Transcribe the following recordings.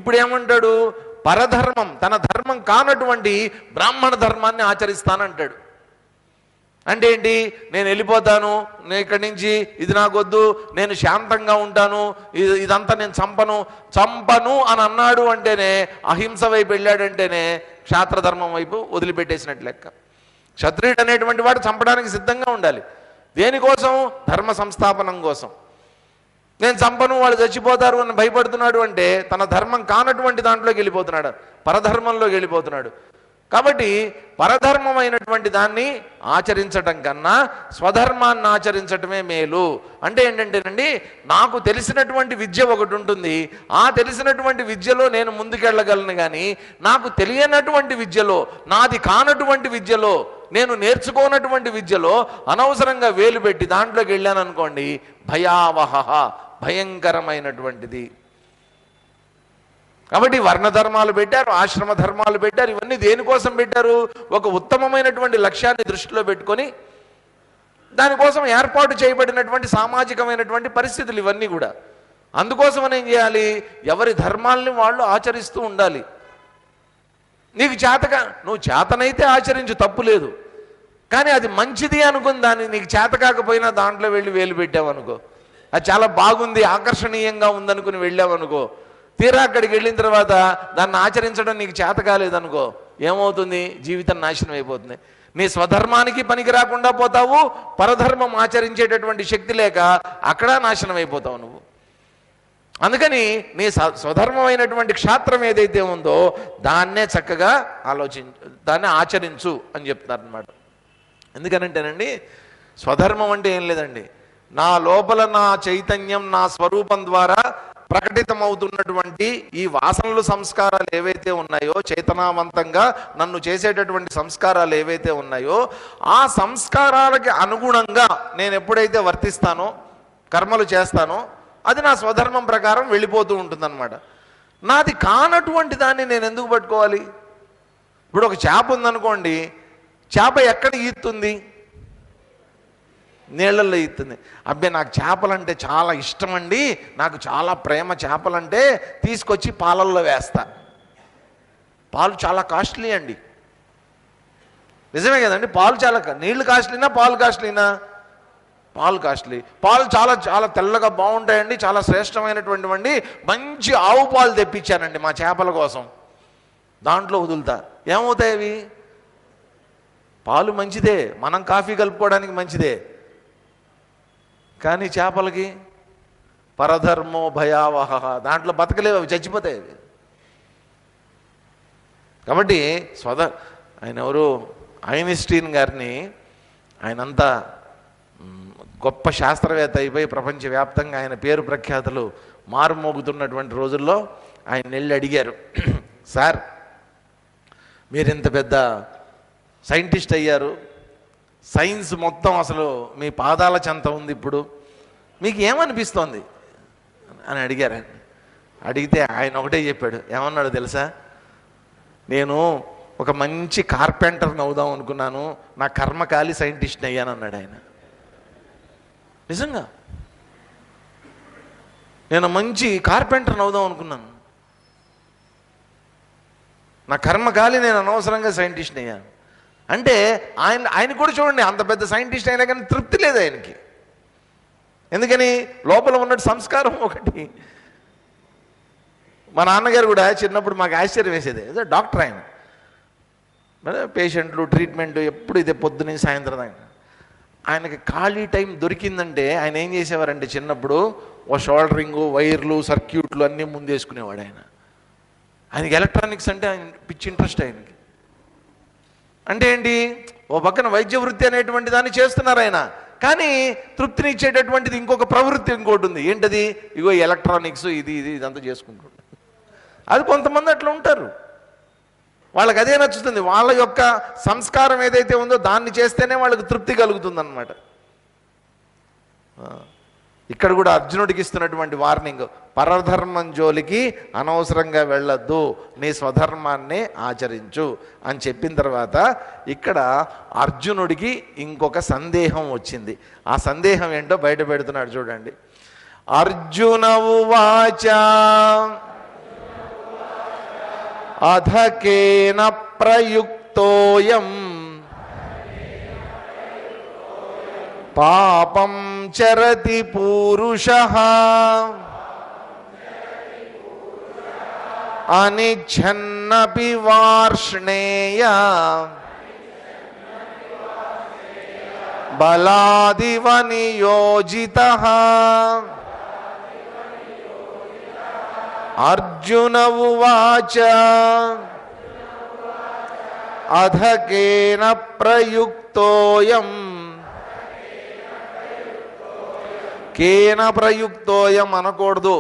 ఇప్పుడు ఏమంటాడు? పరధర్మం, తన ధర్మం కానటువంటి బ్రాహ్మణ ధర్మాన్ని ఆచరిస్తానంటాడు. అంటే ఏంటి? నేను వెళ్ళిపోతాను, నేను ఇక్కడి నుంచి, ఇది నాకొద్దు, నేను శాంతంగా ఉంటాను, ఇదంతా నేను చంపను అని అన్నాడు అంటేనే, అహింస వైపు వెళ్ళాడంటేనే క్షాత్రధర్మం వైపు వదిలిపెట్టేసినట్లు లెక్క. క్షత్రియుడు అనేటువంటి వాడు చంపడానికి సిద్ధంగా ఉండాలి. దేనికోసం? ధర్మ సంస్థాపనం కోసం. నేను చంపను, వాళ్ళు చచ్చిపోతారు అని భయపడుతున్నాడు అంటే తన ధర్మం కానటువంటి దాంట్లోకి వెళ్ళిపోతున్నాడు, పరధర్మంలోకి వెళ్ళిపోతున్నాడు. కాబట్టి పరధర్మమైనటువంటి దాన్ని ఆచరించటం కన్నా స్వధర్మాన్ని ఆచరించటమే మేలు. అంటే ఏంటంటేనండి, నాకు తెలిసినటువంటి విద్య ఒకటి ఉంటుంది, ఆ తెలిసినటువంటి విద్యలో నేను ముందుకెళ్ళగలను. కానీ నాకు తెలియనటువంటి విద్యలో, నాది కానటువంటి విద్యలో, నేను నేర్చుకోనటువంటి విద్యలో అనవసరంగా వేలు పెట్టి దాంట్లోకి వెళ్ళాను అనుకోండి, భయావహ, భయంకరమైనటువంటిది. కాబట్టి వర్ణధర్మాలు పెట్టారు, ఆశ్రమ ధర్మాలు పెట్టారు. ఇవన్నీ దేనికోసం పెట్టారు? ఒక ఉత్తమమైనటువంటి లక్ష్యాన్ని దృష్టిలో పెట్టుకొని దానికోసం ఏర్పాటు చేయబడినటువంటి సామాజికమైనటువంటి పరిస్థితులు ఇవన్నీ కూడా. అందుకోసం ఏం చేయాలి? ఎవరి ధర్మాల్ని వాళ్ళు ఆచరిస్తూ ఉండాలి. నీకు నువ్వు చేతనైతే ఆచరించు, తప్పు లేదు. కానీ అది మంచిది అనుకుని దాన్ని నీకు చేత కాకపోయినా దాంట్లో వెళ్ళి వేలు పెట్టావనుకో, అది చాలా బాగుంది, ఆకర్షణీయంగా ఉందనుకుని వెళ్ళావనుకో, తీరా అక్కడికి వెళ్ళిన తర్వాత దాన్ని ఆచరించడం నీకు చేత కాలేదనుకో, ఏమవుతుంది? జీవితం నాశనం అయిపోతుంది. నీ స్వధర్మానికి పనికి రాకుండా పోతావు, పరధర్మం ఆచరించేటటువంటి శక్తి లేక అక్కడ నాశనం అయిపోతావు నువ్వు. అందుకని నీ స్వధర్మమైనటువంటి క్షాత్రం ఏదైతే ఉందో దాన్నే చక్కగా దాన్ని ఆచరించు అని చెప్తున్నారు అన్నమాట. ఎందుకనంటేనండి, స్వధర్మం అంటే ఏం లేదండి, నా లోపల నా చైతన్యం, నా స్వరూపం ద్వారా ప్రకటితమవుతున్నటువంటి ఈ వాసనలు, సంస్కారాలు ఏవైతే ఉన్నాయో, చేతనావంతంగా నన్ను చేసేటటువంటి సంస్కారాలు ఏవైతే ఉన్నాయో, ఆ సంస్కారాలకి అనుగుణంగా నేను ఎప్పుడైతే వర్తిస్తానో, కర్మలు చేస్తానో, అది నా స్వధర్మం ప్రకారం వెళ్ళిపోతూ ఉంటుందన్నమాట. నాది కానటువంటి దాన్ని నేను ఎందుకు పట్టుకోవాలి? ఇప్పుడు ఒక చేప ఉందనుకోండి, చేప ఎక్కడ ఈత్తుంది? నీళ్ళల్లో ఈత్తుంది. అబ్బే నాకు చేపలంటే చాలా ఇష్టం అండి, నాకు చాలా ప్రేమ చేపలంటే, తీసుకొచ్చి పాలల్లో వేస్తా. పాలు చాలా కాస్ట్లీ అండి, నిజమే కదండి? పాలు చాలా, నీళ్లు కాస్ట్లీనా పాలు కాస్ట్లీనా? పాలు కాస్ట్లీ. పాలు చాలా చాలా తెల్లగా బాగుంటాయండి, చాలా శ్రేష్టమైనటువంటివండి, మంచి ఆవు పాలు తెప్పించానండి మా చేపల కోసం, దాంట్లో వదులుతా. ఏమవుతాయి అవి? పాలు మంచిదే, మనం కాఫీ కలుపుకోవడానికి మంచిదే, కానీ చేపలకి పరధర్మో భయావహ, దాంట్లో బతకలేవు, అవి చచ్చిపోతాయి అవి. కాబట్టి ఆయన ఎవరు? ఐన్స్టీన్ గారిని, ఆయనంతా గొప్ప శాస్త్రవేత్త అయిపోయి ప్రపంచవ్యాప్తంగా ఆయన పేరు ప్రఖ్యాతులు మారుమోగుతున్నటువంటి రోజుల్లో ఆయన వెళ్ళి అడిగారు, సార్ మీరు ఇంత పెద్ద సైంటిస్ట్ అయ్యారు, సైన్స్ మొత్తం అసలు మీ పాదాల చెంత ఉంది, ఇప్పుడు మీకు ఏమనిపిస్తోంది అని అడిగారు. అడిగితే ఆయన ఒకటే చెప్పాడు. ఏమన్నాడు తెలుసా? నేను ఒక మంచి కార్పెంటర్ని అవుదాం అనుకున్నాను, నా కర్మకాలి సైంటిస్ట్ని అయ్యాను అన్నాడు ఆయన. నిజంగా నేను మంచి కార్పెంటర్ని అవుదాం అనుకున్నాను, నా కర్మకాలి నేను అనవసరంగా సైంటిస్ట్ని అయ్యాను. అంటే ఆయన కూడా చూడండి, అంత పెద్ద సైంటిస్ట్ అయినా కానీ తృప్తి లేదు ఆయనకి. ఎందుకని? లోపల ఉన్నట్టు సంస్కారం ఒకటి. మా నాన్నగారు కూడా చిన్నప్పుడు మాకు ఆశ్చర్యం వేసేది, ఏదో డాక్టర్ ఆయన, పేషెంట్లు ట్రీట్మెంట్ ఎప్పుడు ఇదే పొద్దునే సాయంత్రం. ఆయనకి ఖాళీ టైం దొరికిందంటే ఆయన ఏం చేసేవారంటే, చిన్నప్పుడు ఓ షోల్డరింగు, వైర్లు, సర్క్యూట్లు అన్నీ ముందేసుకునేవాడు ఆయన. ఆయనకి ఎలక్ట్రానిక్స్ అంటే ఆయన పిచ్చి ఇంట్రెస్ట్ ఆయనకి. అంటే ఏంటి? ఓ పక్కన వైద్య వృత్తి అనేటువంటి దాన్ని చేస్తున్నారు ఆయన, కానీ తృప్తిని ఇచ్చేటటువంటిది ఇంకొక ప్రవృత్తి ఇంకోటి ఉంది. ఏంటది? ఇగో ఎలక్ట్రానిక్స్, ఇదంతా చేసుకుంటుంటారు. అది కొంతమంది అట్లా ఉంటారు, వాళ్ళకి అదే నచ్చుతుంది. వాళ్ళ యొక్క సంస్కారం ఏదైతే ఉందో దాన్ని చేస్తేనే వాళ్ళకి తృప్తి కలుగుతుందన్నమాట. ఇక్కడ కూడా అర్జునుడికి ఇస్తున్నటువంటి వార్నింగ్, పరధర్మం జోలికి అనవసరంగా వెళ్ళొద్దు, నీ స్వధర్మాన్నే ఆచరించు అని చెప్పిన తర్వాత ఇక్కడ అర్జునుడికి ఇంకొక సందేహం వచ్చింది. ఆ సందేహం ఏంటో బయట పెడుతున్నాడు చూడండి. అర్జున ఉవాచ అధకేన ప్రయుక్తోయం పాపం చరతి పూరుషః అనిచ్ఛన్నపి వార్ష్ణేయ బలాదివ నియోజితః. అర్జున ఉవాచ అధకేన ప్రయుక్తోయం. కేన ప్రయుక్తోయం అనకూడదు,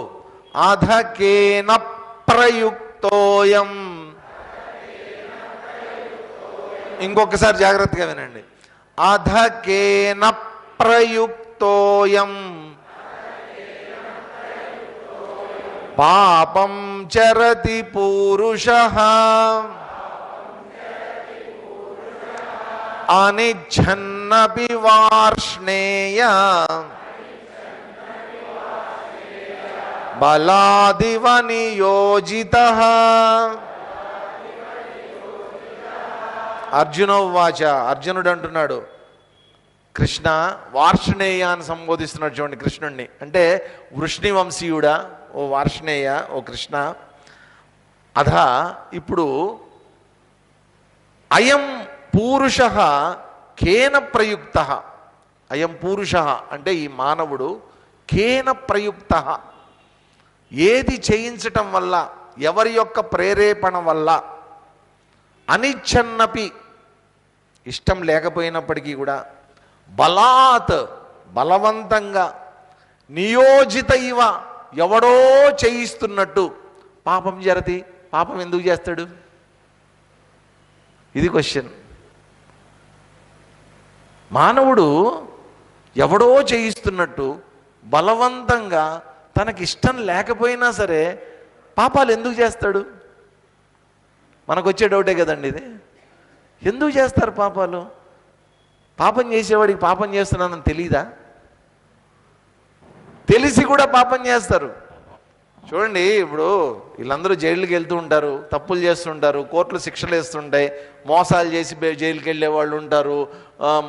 అధకేన ప్రయుక్తోయం. ఇంకొకసారి జాగ్రత్తగా వినండి. అధకేన ప్రయుక్తోయం పాపం చరతి పూరుషః అనిచ్ఛన్నపి వార్ష్ణేయ బలాదివ నియోజితః. అర్జున ఉవాచ. అర్జునుడు అంటున్నాడు, కృష్ణ వార్ష్ణేయ అని సంబోధిస్తున్నాడు చూడండి కృష్ణుణ్ణి. అంటే వృష్ణివంశీయుడా ఓ వార్ష్ణేయ, ఓ కృష్ణ. అధ ఇప్పుడు అయం పూరుష కేన ప్రయుక్త. అయం పూరుష అంటే ఈ మానవుడు కేన ప్రయుక్త, ఏది చేయించటం వల్ల, ఎవరి యొక్క ప్రేరేపణ వల్ల, అనిచ్ఛన్నపి ఇష్టం లేకపోయినప్పటికీ కూడా, బలాత్ బలవంతంగా, నియోజిత ఇవ ఎవడో చేయిస్తున్నట్టు, పాపం జరతి. పాపం ఎందుకు చేస్తాడు? ఇది క్వశ్చన్. మానవుడు ఎవడో చేయిస్తున్నట్టు బలవంతంగా తనకిష్టం లేకపోయినా సరే పాపాలు ఎందుకు చేస్తాడు? మనకు వచ్చే డౌటే కదండి ఇది. ఎందుకు చేస్తారు పాపాలు? పాపం చేసేవాడికి పాపం చేస్తున్నానని తెలీదా? తెలిసి కూడా పాపం చేస్తారు. చూడండి, ఇప్పుడు వీళ్ళందరూ జైలుకి వెళ్తూ ఉంటారు, తప్పులు చేస్తుంటారు, కోర్టులు శిక్షలు వేస్తుంటాయి, మోసాలు చేసి జైలుకి వెళ్ళే వాళ్ళు ఉంటారు,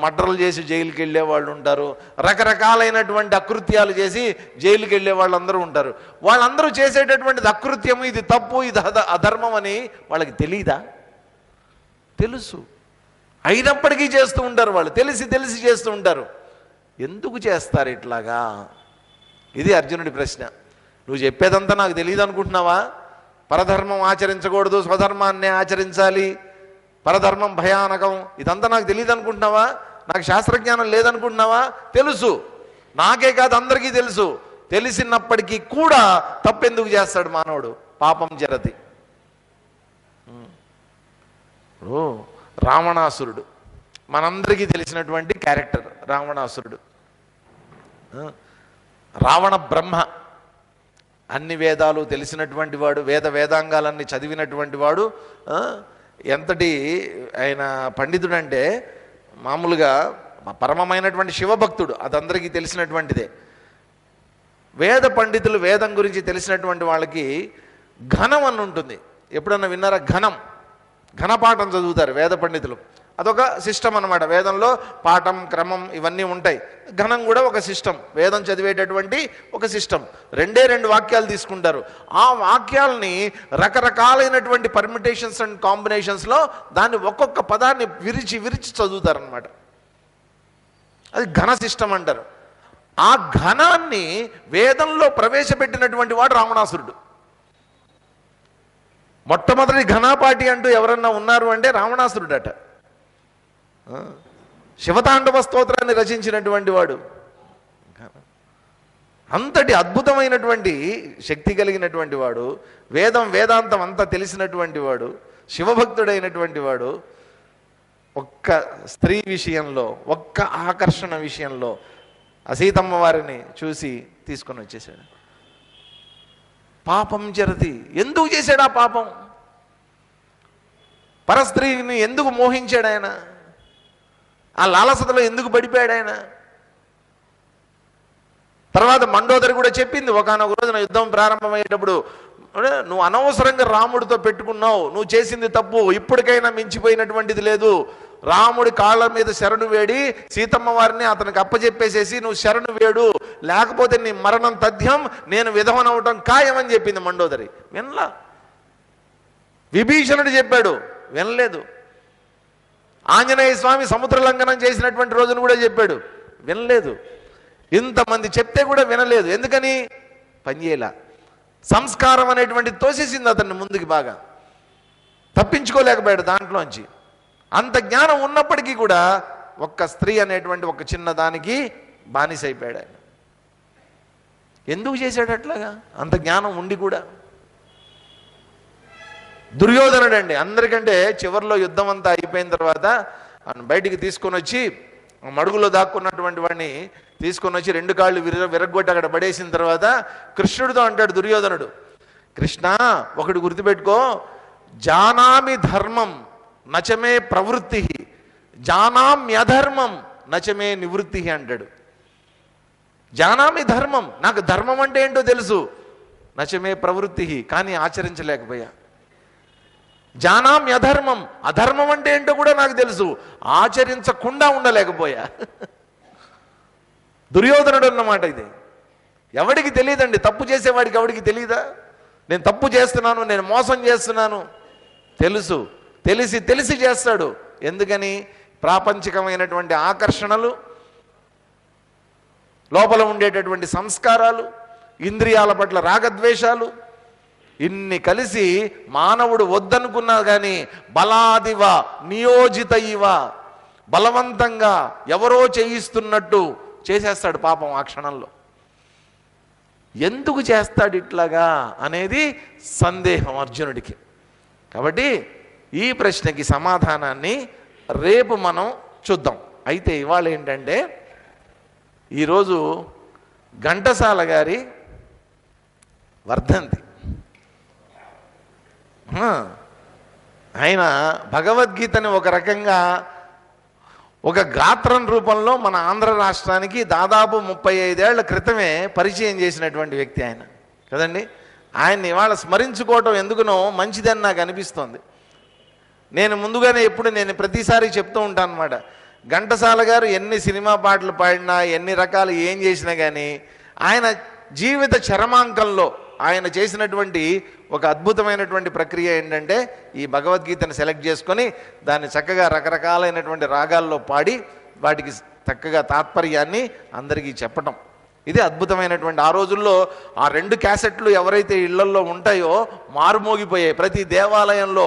మర్డర్లు చేసి జైలుకి వెళ్ళే వాళ్ళు ఉంటారు, రకరకాలైనటువంటి అకృత్యాలు చేసి జైలుకి వెళ్ళే వాళ్ళందరూ ఉంటారు. వాళ్ళందరూ చేసేటటువంటిది అకృత్యము, ఇది తప్పు, ఇది అధర్మం అని వాళ్ళకి తెలీదా? తెలుసు. అయినప్పటికీ చేస్తూ ఉంటారు. వాళ్ళు తెలిసి తెలిసి చేస్తూ ఉంటారు. ఎందుకు చేస్తారు ఇట్లాగా? ఇది అర్జునుడి ప్రశ్న. నువ్వు చెప్పేదంతా నాకు తెలియదు అనుకుంటున్నావా? పరధర్మం ఆచరించకూడదు, స్వధర్మాన్నే ఆచరించాలి, పరధర్మం భయానకం, ఇదంతా నాకు తెలియదు అనుకుంటున్నావా? నాకు శాస్త్రజ్ఞానం లేదనుకుంటున్నావా? తెలుసు. నాకే కాదు, అందరికీ తెలుసు. తెలిసినప్పటికీ కూడా తప్పెందుకు చేస్తాడు మానవుడు? పాపం జరతి. రావణాసురుడు మనందరికీ తెలిసినటువంటి క్యారెక్టర్. రావణాసురుడు రావణ బ్రహ్మ, అన్ని వేదాలు తెలిసినటువంటి వాడు, వేదాంగాలన్నీ చదివినటువంటి వాడు. ఎంతటి ఆయన పండితుడంటే మామూలుగా పరమమైనటువంటి శివభక్తుడు. అదందరికీ తెలిసినటువంటిదే. వేద పండితులు, వేదం గురించి తెలిసినటువంటి వాళ్ళకి ఘనం అని ఉంటుంది. ఎప్పుడన్నా విన్నారా? ఘనపాఠం చదువుతారు వేద పండితులు. అదొక సిస్టమ్ అన్నమాట. వేదంలో పాఠం, క్రమం ఇవన్నీ ఉంటాయి. ఘనం కూడా ఒక సిస్టమ్, వేదం చదివేటటువంటి ఒక సిస్టమ్. రెండు వాక్యాలు తీసుకుంటారు. ఆ వాక్యాలని రకరకాలైనటువంటి పర్మిటేషన్స్ అండ్ కాంబినేషన్స్లో దాన్ని ఒక్కొక్క పదాన్ని విరిచి విరిచి చదువుతారనమాట. అది ఘన సిస్టమ్ అంటారు. ఆ ఘనాన్ని వేదంలో ప్రవేశపెట్టినటువంటి వాడు రావణాసురుడు. మొట్టమొదటి ఘనాపాటి అంటూ ఎవరన్నా ఉన్నారు అంటే రావణాసురుడట. శివతాండవ స్తోత్రాన్ని రచించినటువంటి వాడు, అంతటి అద్భుతమైనటువంటి శక్తి కలిగినటువంటి వాడు, వేదాంతం అంతా తెలిసినటువంటి వాడు, శివభక్తుడైనటువంటి వాడు, ఒక్క స్త్రీ విషయంలో, ఒక్క ఆకర్షణ విషయంలో సీతమ్మ వారిని చూసి తీసుకొని వచ్చేసాడు. పాపం జరతి. ఎందుకు చేశాడు ఆ పాపం? పరస్త్రీని ఎందుకు మోహించాడు ఆయన? ఆ లాలసతలో ఎందుకు పడిపోయాడు ఆయన? తర్వాత మండోదరి కూడా చెప్పింది, ఒకానొక రోజున యుద్ధం ప్రారంభమయ్యేటప్పుడు నువ్వు అనవసరంగా రాముడితో పెట్టుకున్నావు, నువ్వు చేసింది తప్పు, ఇప్పటికైనా మించిపోయినటువంటిది లేదు. రాముడి కాళ్ళ మీద శరణు వేడి సీతమ్మ వారిని అతనికి అప్పచెప్పేసేసి నువ్వు శరణు వేడు, లేకపోతే నీ మరణం తథ్యం, నేను విధవనవటం ఖాయమని చెప్పింది మండోదరి. వినలా. విభీషణుడు చెప్పాడు, వినలేదు. ఆంజనేయ స్వామి సముద్ర లంఘనం చేసినటువంటి రోజును కూడా చెప్పాడు, వినలేదు. ఇంతమంది చెప్తే కూడా వినలేదు. ఎందుకని? పనిచేయలా. సంస్కారం అనేటువంటిది తోసేసింది అతన్ని ముందుకి, బాగా తప్పించుకోలేకపోయాడు దాంట్లోంచి. అంత జ్ఞానం ఉన్నప్పటికీ కూడా ఒక్క స్త్రీ అనేటువంటి ఒక చిన్న దానికి బానిసైపోయాడు ఆయన. ఎందుకు చేశాడు అట్లాగా? అంత జ్ఞానం ఉండి కూడా. దుర్యోధనుడు అండి, అందరికంటే చివరిలో యుద్ధం అంతా అయిపోయిన తర్వాత బయటికి తీసుకొని వచ్చి మడుగులో దాక్కున్నటువంటి వాడిని తీసుకొని వచ్చి 2 కాళ్ళు విరగొట్టి అక్కడ పడేసిన తర్వాత కృష్ణుడితో అంటాడు దుర్యోధనుడు, కృష్ణ ఒకటి గుర్తుపెట్టుకో, జానామి ధర్మం నచమే ప్రవృత్తి, జానామ్యధర్మం నచమే నివృత్తి అంటాడు. జానామి ధర్మం, నాకు ధర్మం అంటే ఏంటో తెలుసు, నచమే ప్రవృత్తి, కానీ ఆచరించలేకపోయా. జానామ్యధర్మం, అధర్మం అంటే ఏంటో కూడా నాకు తెలుసు, ఆచరించకుండా ఉండలేకపోయా. దుర్యోధనుడు అన్నమాట ఇది. ఎవడికి తెలియదండి, తప్పు చేసేవాడికి ఎవడికి తెలియదా? నేను తప్పు చేస్తున్నాను, నేను మోసం చేస్తున్నాను తెలుసు, తెలిసి చేస్తాడు. ఎందుకని? ప్రాపంచికమైనటువంటి ఆకర్షణలు, లోపల ఉండేటటువంటి సంస్కారాలు, ఇంద్రియాల పట్ల రాగద్వేషాలు, ఇన్ని కలిసి మానవుడు వద్దనుకున్నా కానీ బలాదివ నియోజిత ఇవ, బలవంతంగా ఎవరో చేయిస్తున్నట్టు చేసేస్తాడు పాపం ఆ క్షణంలో. ఎందుకు చేస్తాడు ఇట్లాగా అనేది సందేహం అర్జునుడికి. కాబట్టి ఈ ప్రశ్నకి సమాధానాన్ని రేపు మనం చూద్దాం. అయితే ఇవాళ ఏంటంటే, ఈరోజు ఘంటసాల గారి వర్ధంతి. ఆయన భగవద్గీతని ఒక రకంగా ఒక గాత్రం రూపంలో మన ఆంధ్ర రాష్ట్రానికి దాదాపు 35 ఏళ్ల క్రితమే పరిచయం చేసినటువంటి వ్యక్తి ఆయన కదండి. ఆయన్ని ఇవాళ స్మరించుకోవటం ఎందుకునో మంచిదని నాకు అనిపిస్తోంది. నేను ముందుగానే నేను ప్రతిసారి చెప్తూ ఉంటాను అన్నమాట, ఘంటసాల గారు ఎన్ని సినిమా పాటలు పాడినా, ఎన్ని రకాలు ఏం చేసినా కానీ ఆయన జీవిత చరమాంకంలో ఆయన చేసినటువంటి ఒక అద్భుతమైనటువంటి ప్రక్రియ ఏంటంటే, ఈ భగవద్గీతను సెలెక్ట్ చేసుకొని దాన్ని చక్కగా రకరకాలైనటువంటి రాగాల్లో పాడి వాటికి చక్కగా తాత్పర్యాన్ని అందరికీ చెప్పటం. ఇది అద్భుతమైనటువంటి. ఆ రోజుల్లో ఆ 2 క్యాసెట్లు ఎవరైతే ఇళ్లల్లో ఉంటాయో మారుమోగిపోయాయి. ప్రతి దేవాలయంలో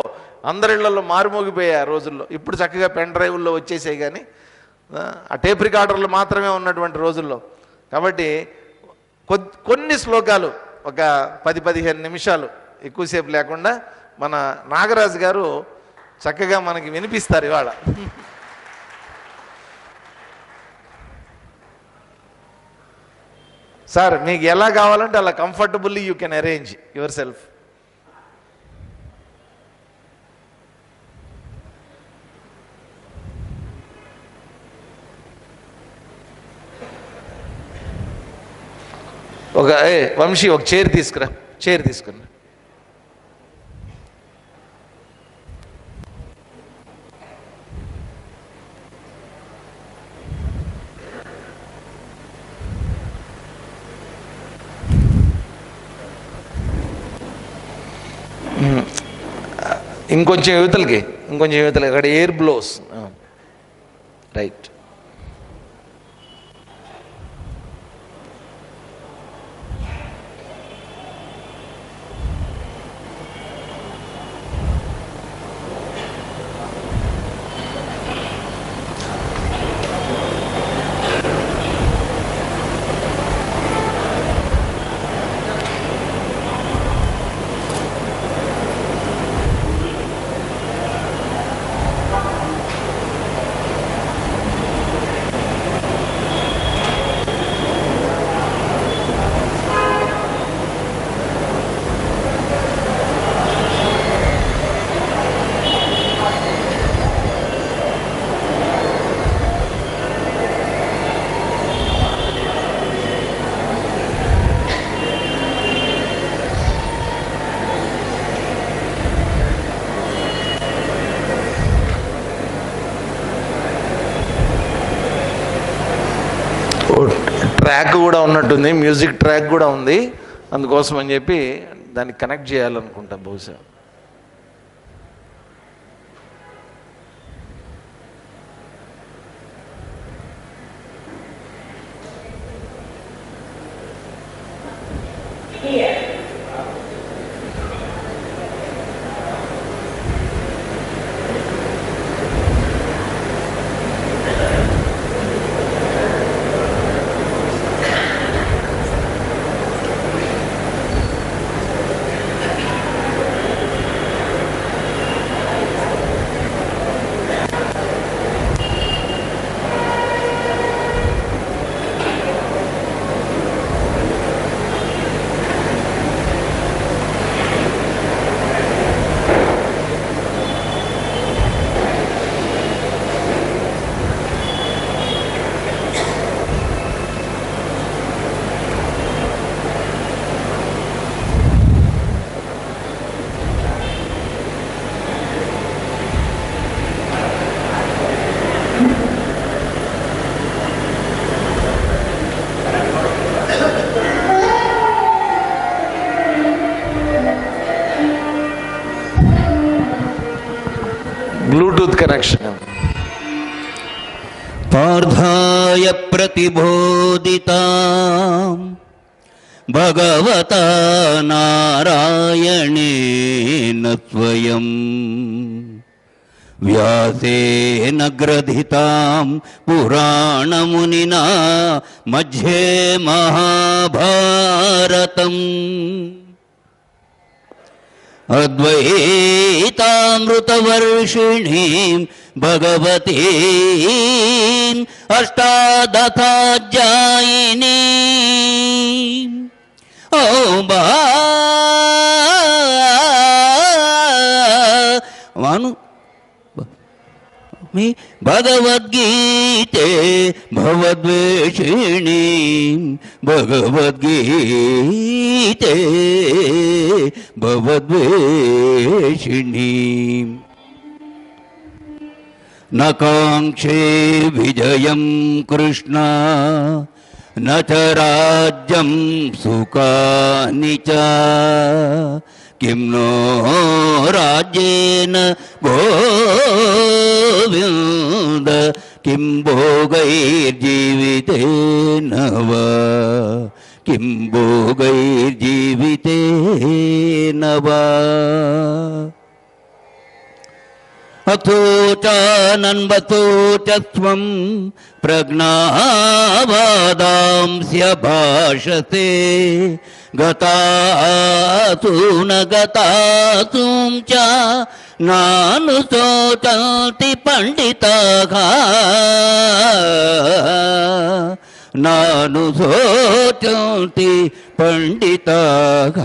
అందరిళ్లలో మారుమోగిపోయాయి ఆ రోజుల్లో. ఇప్పుడు చక్కగా పెన్ డ్రైవ్ల్లో వచ్చేసాయి, కానీ ఆ టేప్ రికార్డర్లు మాత్రమే ఉన్నటువంటి రోజుల్లో. కాబట్టి కొన్ని శ్లోకాలు ఒక 10-15 నిమిషాలు ఎక్కువసేపు లేకుండా మన నాగరాజు గారు చక్కగా మనకి వినిపిస్తారు ఇవాళ. సార్, మీకు ఎలా కావాలంటే అలా comfortably you can arrange yourself. Vamshi ఒక చైర్ తీసుకురా, చైర్ తీసుకురా. ఇంకొంచెం యువతలకి అక్కడ ఎయిర్ బ్లోస్. రైట్. ట్రాక్ కూడా ఉన్నట్టుంది, మ్యూజిక్ ట్రాక్ కూడా ఉంది, అందుకోసం అని చెప్పి దాన్ని కనెక్ట్ చేయాలనుకుంటా బహుశా. Bluetooth connection. పార్థాయ ప్రతిబోధితాం భగవతా నారాయణేన స్వయం వ్యాసేన గ్రథితాం పురాణమునినా మధ్యే మహాభారతం అద్వైతామృతవర్షిణీం భగవతీం అష్టాదశాధ్యాయినీం ఓం భగవద్గీతే భవద్వేషిణీం భగవద్గీతే భవద్వేషిణీం న కాంక్షే విజయం కృష్ణ న చ రాజ్యం సుఖాని చ కిం నో రాజ్యేన గోవింద కిం భోగైర్జీవితేన వా కిం భోగైర్జీవితేన వా అథోచానన్వతోచస్వం ప్రజ్ఞావాదాంస్య భాషతే గతాసూన గతాసూం చ నానుశోచంతి పండితాః నానుశోచంతి పండితాః.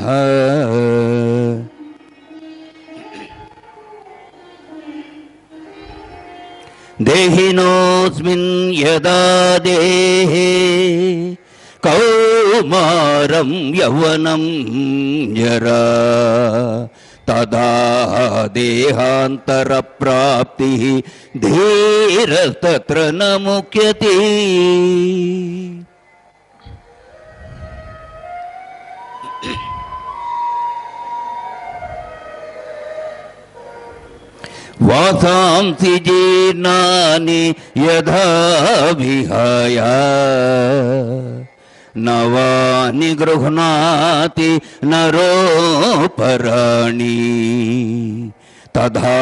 దేహినోస్మిన్ యదా దేహే కౌమారం యౌవనం జరా తదా దేహాంతర ప్రాప్తి ధీరస్తత్ర న ముఖ్యతే. వాసాంసి జీర్ణాని యథా విహాయ నవాని గృహ్ణాతి నరోపరాణి తథా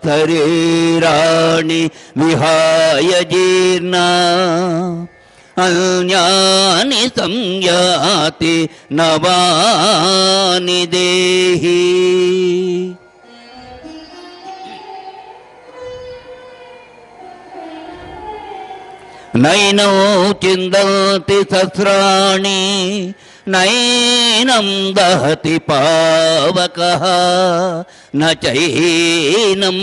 శరీరాణి విహాయ జీర్ణా అన్యాని సంయాతి నవాని దేహి. నైనో చిందతి సహస్రాణి నైనం దహతి పావకః న చైనం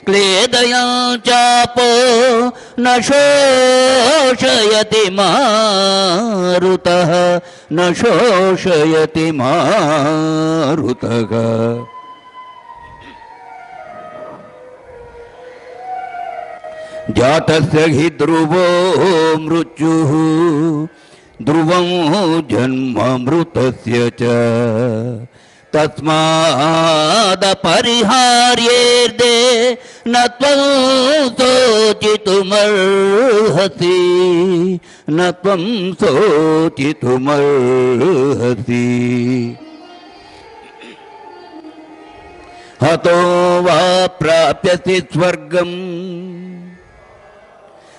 క్లేదయా చాపో న శోషయతి మారుతః న శోషయతి మారుతః. జాతస్య హి ధ్రువో మృత్యుః ధ్రువం జన్మమృతస్య చ తస్మాదపరిహార్యేర్దే న త్వం శోచితుమర్హసి న త్వం శోచితుమర్హసి హతో వా ప్రాప్యసి స్వర్గం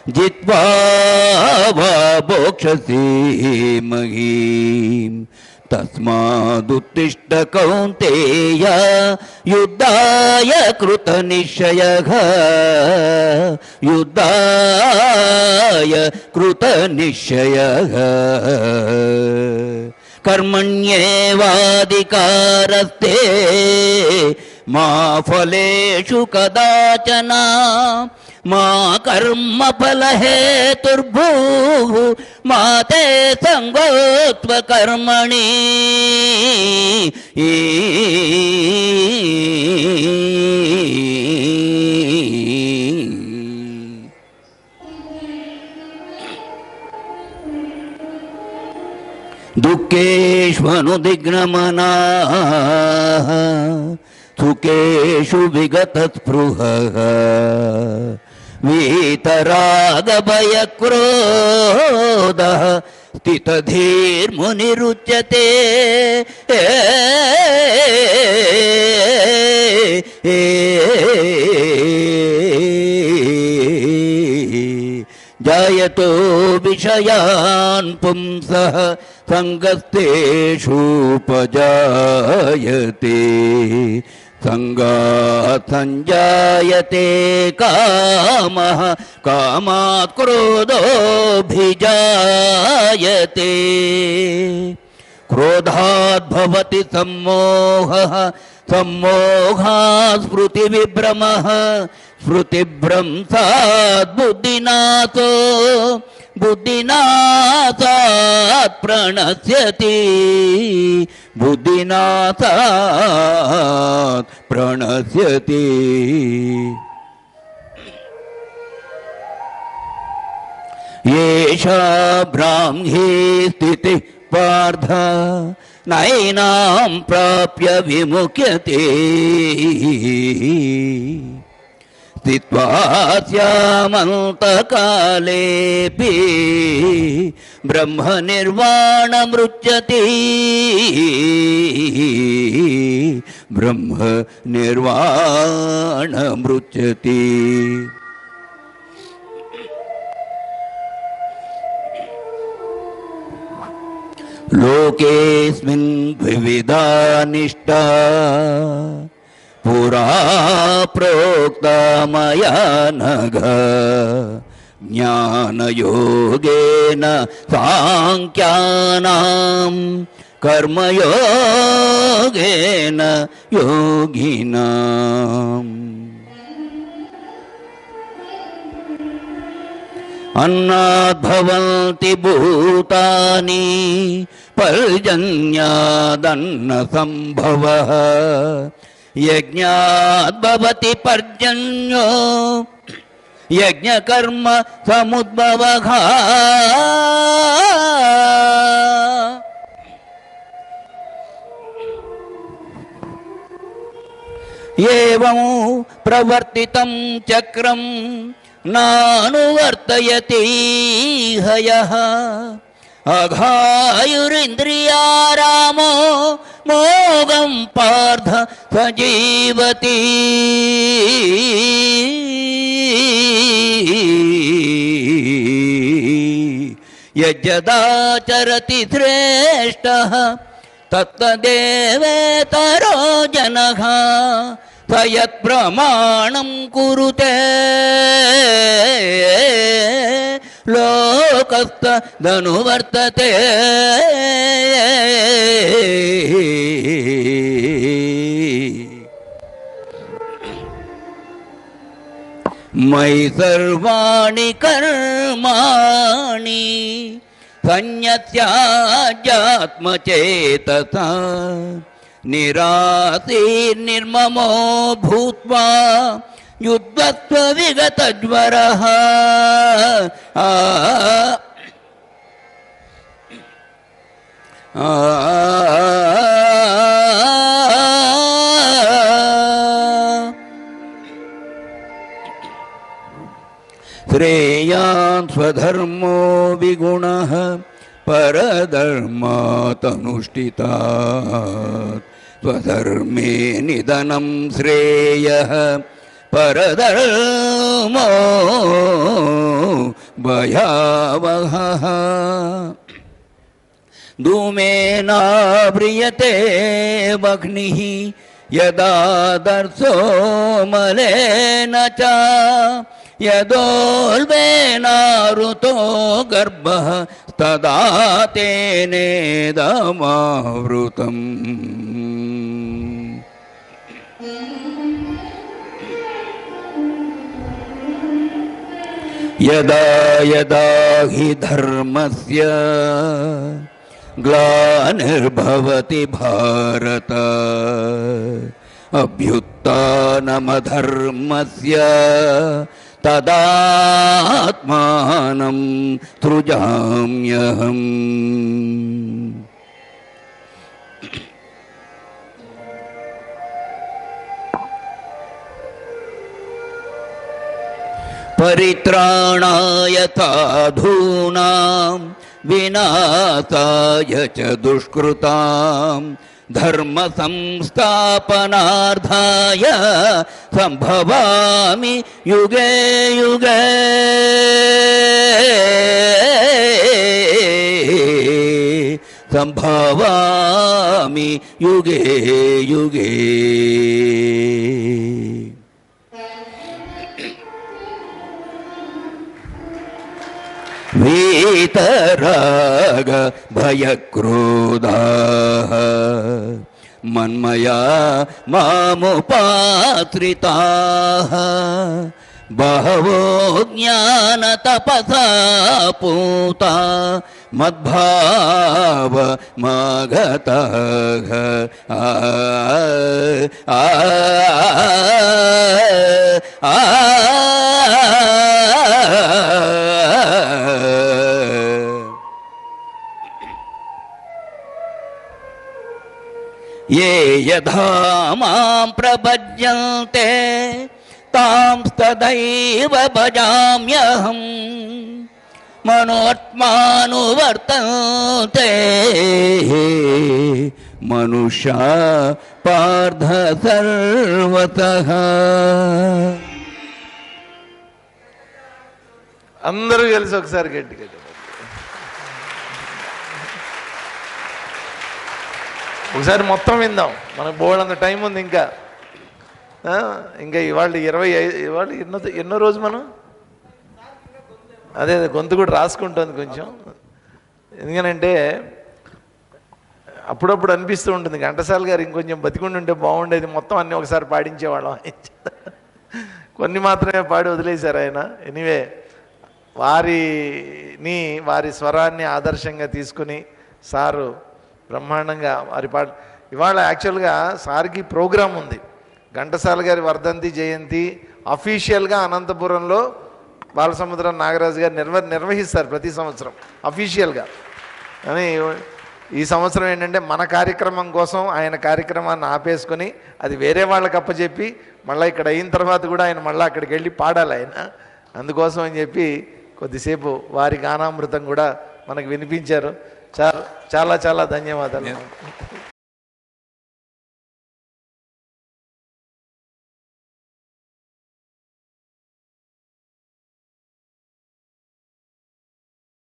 జిత్వా వా భోక్షసి మహీం తస్మాదుత్తిష్ట కౌంతేయ యుద్ధాయ కృతనిశ్చయః యుద్ధాయ కృతనిశ్చయః కర్మణ్యేవాధికారస్తే మా ఫలేషు కదాచన మా కర్మఫలహేతుర్భూః మా తే సంగోత్వ కర్మణి దుఃఖేష్వనుదిగ్నమనాః సుఖేషు విగతస్పృహః వీతరాగభయక్రోధః స్థితధీర్మునిరుచ్యతే జాయతో విషయాన్ పుంసః సంగస్తేషూపజాయతే సంగాత్ సంజాయతే కామః కామాత్ క్రోధోభిజాయతే క్రోధాత్ భవతి సమ్మోహః సమ్మోహాత్ స్మృతివిభ్రమః స్మృతిభ్రంశాత్ బుద్ధినాశో బుద్ధినాశాత్ ప్రణశ్యతి బుద్ధినాశాత్ ప్రణశ్యతి ఏషా బ్రాహ్మీ స్థితి పార్థ నైనాం ప్రాప్య విముఖ్యతే స్థిత్వా స్యామంతకాలేపి బ్రహ్మ నిర్వాణమృచ్యతి బ్రహ్మ నిర్వాణమృచ్యతి లోకేస్మిన్ వివిధా నిష్టా పురా ప్రోక్త మయా నఘ జ్ఞానయోగేన సాంఖ్యానాం కర్మయోగేన యోగినాం అన్నాద్భవంతి భూతాని పర్జన్యాదన్న సంభవః యజ్ఞాద్భవతి పర్జన్యో యజ్ఞకర్మ సముద్భవః ఏవం ప్రవర్తితం చక్రం నానువర్తయతి హయః అఘాయురింద్రియారామో మోగం పార్థ సజీవతి యజ్జదాచరతి శ్రేష్టః తత్తదేవేతరో జనః సయత్ ప్రమాణం కురుతే లోకస్తదనువర్తతే మయి సర్వాణి కర్మాణి సన్యస్యాధ్యాత్మచేతసా నిరాశీర్నిర్మమో భూత్వా యుద్ధత్వ విగతజ్వరః శ్రేయాన్ స్వధర్మో విగుణః పరధర్మాతనుష్ఠితాత్ స్వధర్మే నిధనం శ్రేయః పరధర్మో భయావహః ధూమేనావ్రియతే వహ్నిః యదాదర్శో మలేన చ యదోల్బేనారుతో గర్భః తదా తేనేదమావృతం. యదా యదా హి ధర్మస్య గ్లానిర్భవతి భారత అభ్యుత్థానమధర్మస్య తదాత్మానం సృజామ్యహం. పరిత్రాణాయ సాధూనాం వినాశాయ చ దుష్కృతాం ధర్మ సంస్థాపనార్థాయ సంభవామి యుగే యుగే. సంభవామి యుగే యుగే. వీతరాగ భయక్రోధాః మన్మయా మాముపాశ్రితాః బహవో జ్ఞానతపసా పూతా మద్భావ మాగతః. ఏ యథా మాం ప్రపద్యంతే తాంస్తదైవ భజామ్యహం మనోత్మానువర్తంతే మనుష్యా పార్థ సర్వతః. అందరూ కలిసి ఒకసారి గట్టిగా ఒకసారి మొత్తం విందాం. మనకు బోల్డంత టైం ఉంది ఇంకా. ఇంకా ఇవాళ 25 ఇవాళ ఎన్నో రోజు మనం అదే గొంతు కూడా రాసుకుంటుంది కొంచెం. ఎందుకనంటే అప్పుడప్పుడు అనిపిస్తూ ఉంటుంది ఘంటసాల గారు ఇంకొంచెం బతికుండి ఉంటే బాగుండేది, మొత్తం అన్నీ ఒకసారి పాడించేవాళ్ళం. కొన్ని మాత్రమే పాడి వదిలేశారు ఆయన. ఎనీవే వారి స్వరాన్ని ఆదర్శంగా తీసుకుని సారు బ్రహ్మాండంగా వారి పాట. ఇవాళ యాక్చువల్గా సార్కి ప్రోగ్రాం ఉంది, ఘంటసాల గారి వర్ధంతి జయంతి అఫీషియల్గా అనంతపురంలో బాలసముద్రం నాగరాజు గారు నిర్వహిస్తారు ప్రతి సంవత్సరం అఫీషియల్గా. కానీ ఈ సంవత్సరం ఏంటంటే మన కార్యక్రమం కోసం ఆయన కార్యక్రమాన్ని ఆపేసుకొని అది వేరే వాళ్ళకి అప్పచెప్పి మళ్ళీ ఇక్కడ అయిన తర్వాత కూడా ఆయన మళ్ళీ అక్కడికి వెళ్ళి పాడాలి ఆయన. అందుకోసం అని చెప్పి కొద్దిసేపు వారి గానామృతం కూడా మనకు వినిపించారు. చాలా చాలా చాలా ధన్యవాదాలు.